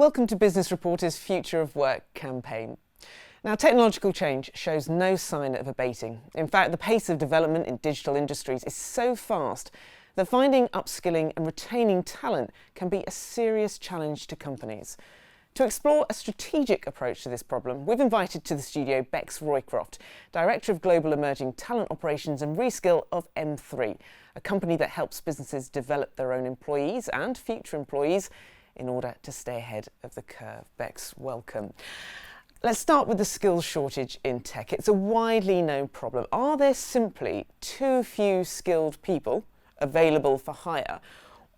Welcome to Business Reporter's Future of Work campaign. Now, technological change shows no sign of abating. In fact, the pace of development in digital industries is so fast that finding, upskilling and retaining talent can be a serious challenge to companies. To explore a strategic approach to this problem, we've invited to the studio Bex Roycroft, Director of Global Emerging Talent Operations and Reskill of mthree, a company that helps businesses develop their own employees and future employees in order to stay ahead of the curve. Bex, welcome. Let's start with the skills shortage in tech. It's a widely known problem. Are there simply too few skilled people available for hire,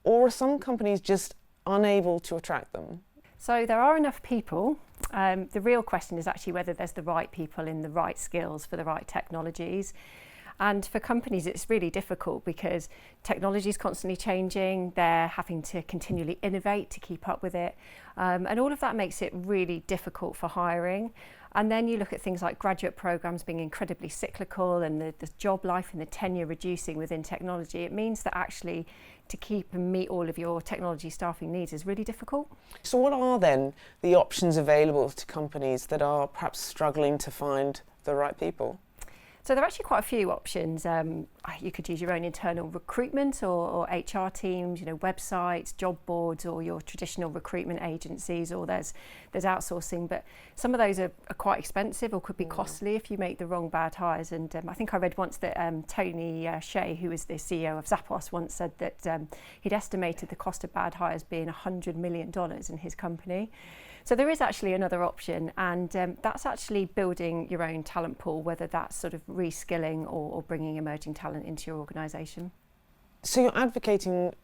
or are some companies just unable to attract them? So there are enough people. The real question is actually whether there's the right people in the right skills for the right technologies. And for companies, it's really difficult because technology is constantly changing. They're having to continually innovate to keep up with it. And all of that makes it really difficult for hiring. And then you look at things like graduate programs being incredibly cyclical and the job life and the tenure reducing within technology. It means that actually to keep and meet all of your technology staffing needs is really difficult. So what are then the options available to companies that are perhaps struggling to find the right people? So there are actually quite a few options. You could use your own internal recruitment or HR teams, websites, job boards, or your traditional recruitment agencies, or there's outsourcing. But some of those are quite expensive or could be costly if you make the wrong bad hires. And I think I read once that Tony Hsieh, who is the CEO of Zappos, once said that he'd estimated the cost of bad hires being $100 million in his company. So there is actually another option, and that's actually building your own talent pool, whether that's sort of reskilling or bringing emerging talent into your organisation. So you're advocating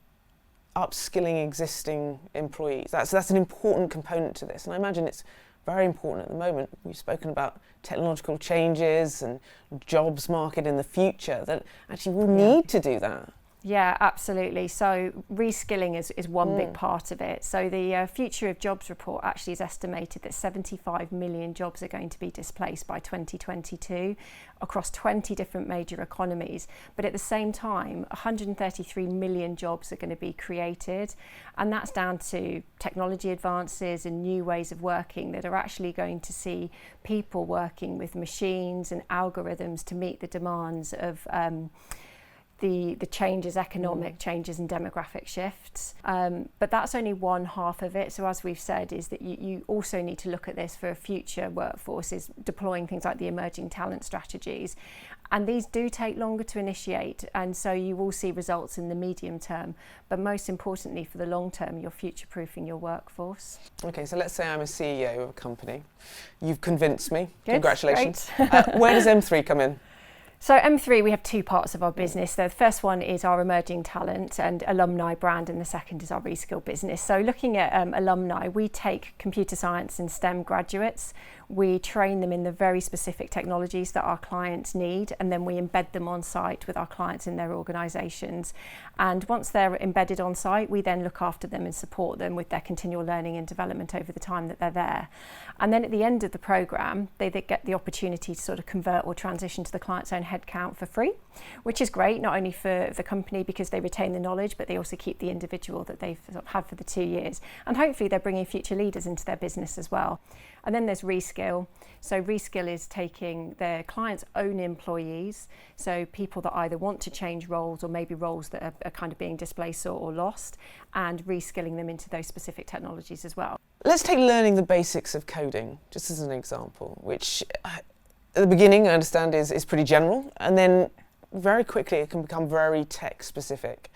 upskilling existing employees. That's an important component to this, and I imagine it's very important at the moment. We've spoken about technological changes and jobs market in the future that actually will need to do that. Yeah, absolutely. So reskilling is one big part of it. So the Future of Jobs report actually has estimated that 75 million jobs are going to be displaced by 2022 across 20 different major economies. But at the same time, 133 million jobs are going to be created. And that's down to technology advances and new ways of working that are actually going to see people working with machines and algorithms to meet the demands of the changes, economic changes and demographic shifts. But that's only one half of it. So as we've said, is that you also need to look at this for a future workforce, is deploying things like the emerging talent strategies. And these do take longer to initiate. And so you will see results in the medium term. But most importantly, for the long term, you're future-proofing your workforce. Okay, so let's say I'm a CEO of a company. You've convinced me. Good, congratulations. Where does mthree come in? So mthree, we have two parts of our business. The first one is our emerging talent and alumni brand, and the second is our reskill business. So looking at alumni, we take computer science and STEM graduates, we train them in the very specific technologies that our clients need, and then we embed them on site with our clients in their organisations. And once they're embedded on site, we then look after them and support them with their continual learning and development over the time that they're there. And then at the end of the programme, they get the opportunity to sort of convert or transition to the client's own headcount for free, which is great, not only for the company because they retain the knowledge, but they also keep the individual that they've had for the 2 years. And hopefully they're bringing future leaders into their business as well. And then there's reskill. So reskill is taking their client's own employees, so people that either want to change roles or maybe roles that are kind of being displaced or lost, and reskilling them into those specific technologies as well. Let's take learning the basics of coding, just as an example, which at the beginning I understand is pretty general, and then very quickly it can become very tech specific.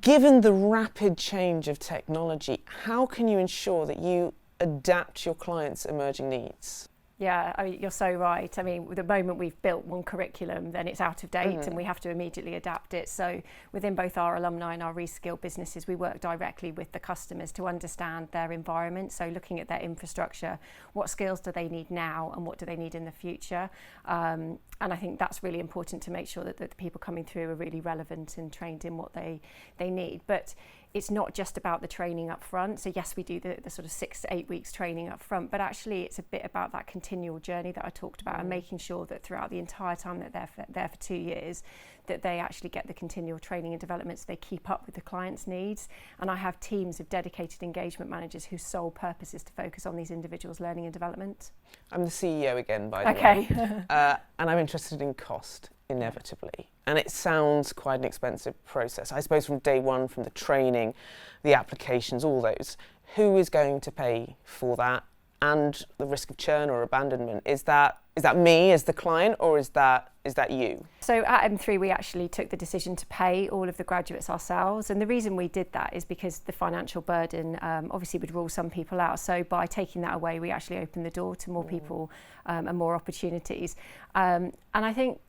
Given the rapid change of technology, how can you ensure that you adapt your clients' emerging needs? Yeah, I mean, you're so right. I mean, the moment we've built one curriculum, then it's out of date and we have to immediately adapt it. So within both our alumni and our reskill businesses, we work directly with the customers to understand their environment. So looking at their infrastructure, what skills do they need now and what do they need in the future? And I think that's really important to make sure that the people coming through are really relevant and trained in what they need. But it's not just about the training up front. So yes, we do the sort of 6 to 8 weeks training up front, but actually it's a bit about that continual journey that I talked about and making sure that throughout the entire time that they're there for 2 years, that they actually get the continual training and development so they keep up with the client's needs. And I have teams of dedicated engagement managers whose sole purpose is to focus on these individuals' learning and development. I'm the CEO again, by the way. Okay. And I'm interested in cost, inevitably. And it sounds quite an expensive process. I suppose from day one, from the training, the applications, all those, who is going to pay for that? And the risk of churn or abandonment, is that me as the client, or is that you? So at mthree we actually took the decision to pay all of the graduates ourselves, and the reason we did that is because the financial burden obviously would rule some people out. So by taking that away, we actually opened the door to more people and more opportunities. And I think,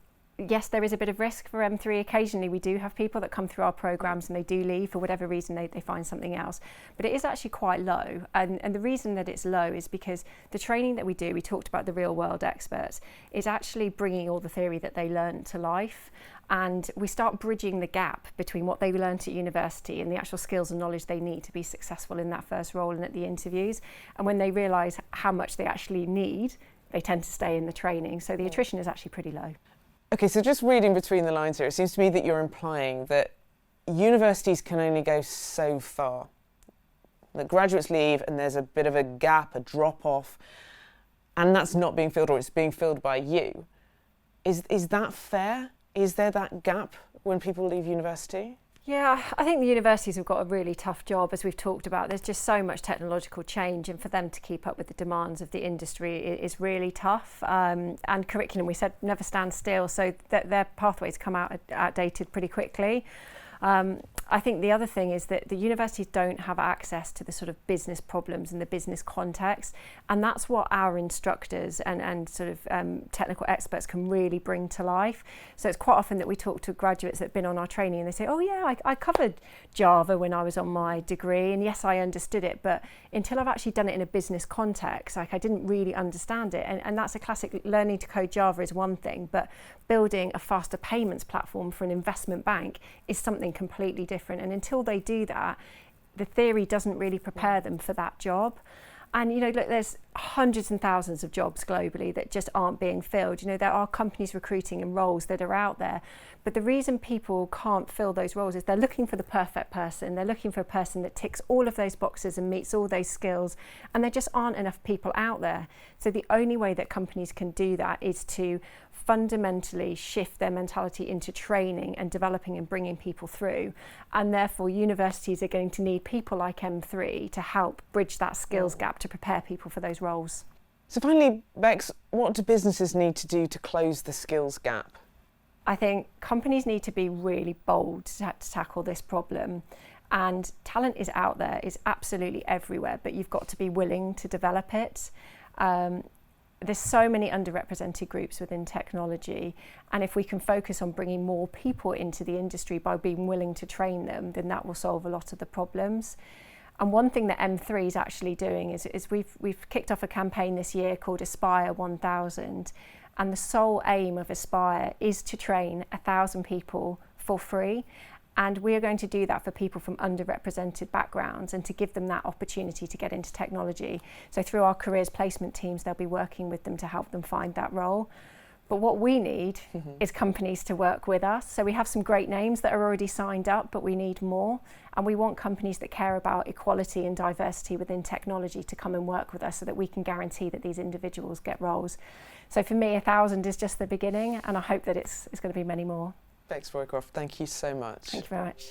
yes, there is a bit of risk for mthree. Occasionally we do have people that come through our programmes and they do leave for whatever reason, they find something else. But it is actually quite low. And the reason that it's low is because the training that we do, we talked about the real world experts, is actually bringing all the theory that they learned to life. And we start bridging the gap between what they learned at university and the actual skills and knowledge they need to be successful in that first role and at the interviews. And when they realise how much they actually need, they tend to stay in the training. So the attrition is actually pretty low. Okay, so just reading between the lines here, it seems to me that you're implying that universities can only go so far. That graduates leave and there's a bit of a gap, a drop-off, and that's not being filled, or it's being filled by you. Is that fair? Is there that gap when people leave university? Yeah, I think the universities have got a really tough job, as we've talked about. There's just so much technological change, and for them to keep up with the demands of the industry is really tough. And curriculum, we said, never stands still, so their pathways come out outdated pretty quickly. I think the other thing is that the universities don't have access to the sort of business problems and the business context, and that's what our instructors and sort of technical experts can really bring to life. So it's quite often that we talk to graduates that have been on our training and they say, oh yeah, I covered Java when I was on my degree, and yes, I understood it, but until I've actually done it in a business context, like I didn't really understand it. And that's a classic. Learning to code Java is one thing, but building a faster payments platform for an investment bank is something completely different. And until they do that, the theory doesn't really prepare them for that job. And, you know, look, there's hundreds and thousands of jobs globally that just aren't being filled. You know, there are companies recruiting in roles that are out there. But the reason people can't fill those roles is they're looking for the perfect person. They're looking for a person that ticks all of those boxes and meets all those skills. And there just aren't enough people out there. So the only way that companies can do that is to fundamentally shift their mentality into training and developing and bringing people through. And therefore, universities are going to need people like mthree to help bridge that skills gap to prepare people for those roles. So finally, Bex, what do businesses need to do to close the skills gap? I think companies need to be really bold to tackle this problem. And talent is out there, is absolutely everywhere, but you've got to be willing to develop it. There's so many underrepresented groups within technology, and if we can focus on bringing more people into the industry by being willing to train them, then that will solve a lot of the problems. And one thing that mthree is actually doing is we've kicked off a campaign this year called Aspire 1000, and the sole aim of Aspire is to train 1,000 people for free. And we are going to do that for people from underrepresented backgrounds and to give them that opportunity to get into technology. So through our careers placement teams, they'll be working with them to help them find that role. But what we need is companies to work with us. So we have some great names that are already signed up, but we need more. And we want companies that care about equality and diversity within technology to come and work with us so that we can guarantee that these individuals get roles. So for me, 1,000 is just the beginning, and I hope that it's going to be many more. Bex Roycroft, thank you so much. Thank you very much.